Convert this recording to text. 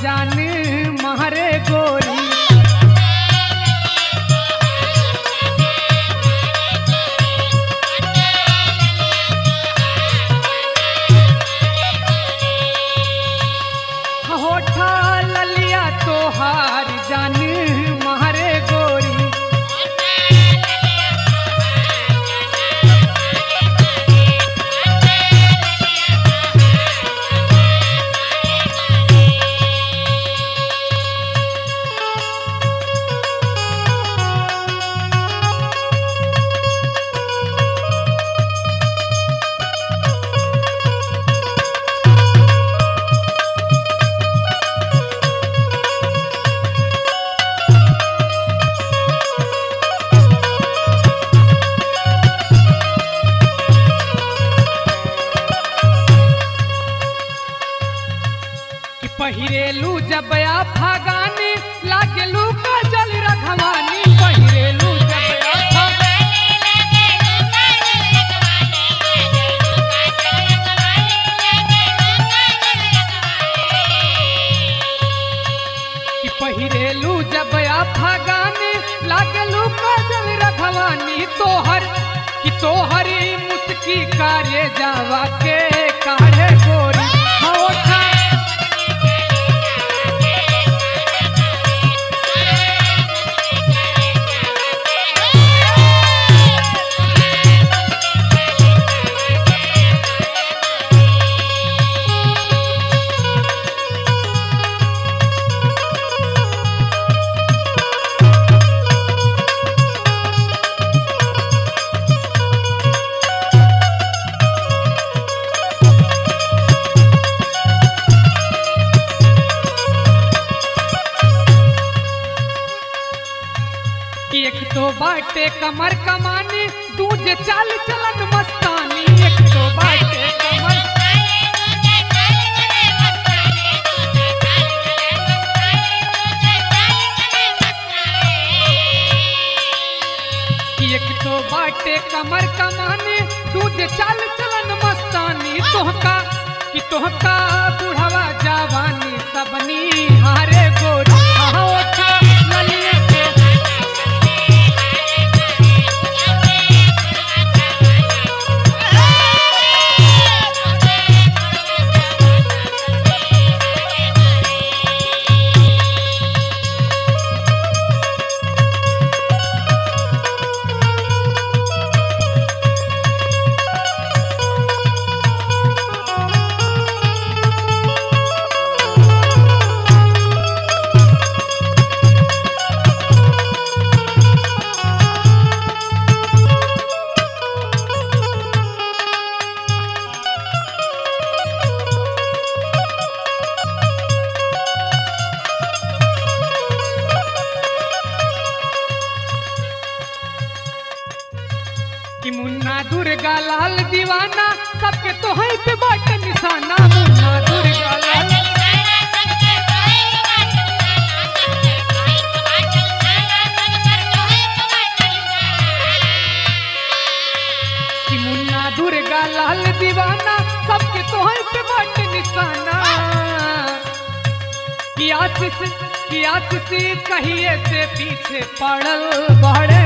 जान मारे गोरी। होठा ललिया तोहार जान मारे गोरी। पहिरेलू जब आफा गानी लागेलू काजल रघवानी। पहिरेलू जब आफा कि पहिरेलू जब आफा गानी लागेलू काजल रघवानी। तोहर कि तोहरी मुस्की कार्य जावा के काढ़े गोरी। होठा एक तो बाटे कमर कमानी दूजे चाल चलन मस्तानी। एक तो बाटे कमर एक तो बाटे कमर कमानी दूजे चाल चलन मस्तानी। तोहका कि तोहका बुढ़वा जवानी सबनी हारे गोरी। होठा ललिया के कि मुन्ना दुर्गा लाल दीवाना सबके तो है पे बाटे निशाना। मुन्ना दुर्गा लाल कि मुन्ना दुर्गा लाल दीवाना सबके तो है पे बाटे निशाना। कि आशीष कहिए से पीछे पड़ल बड़े।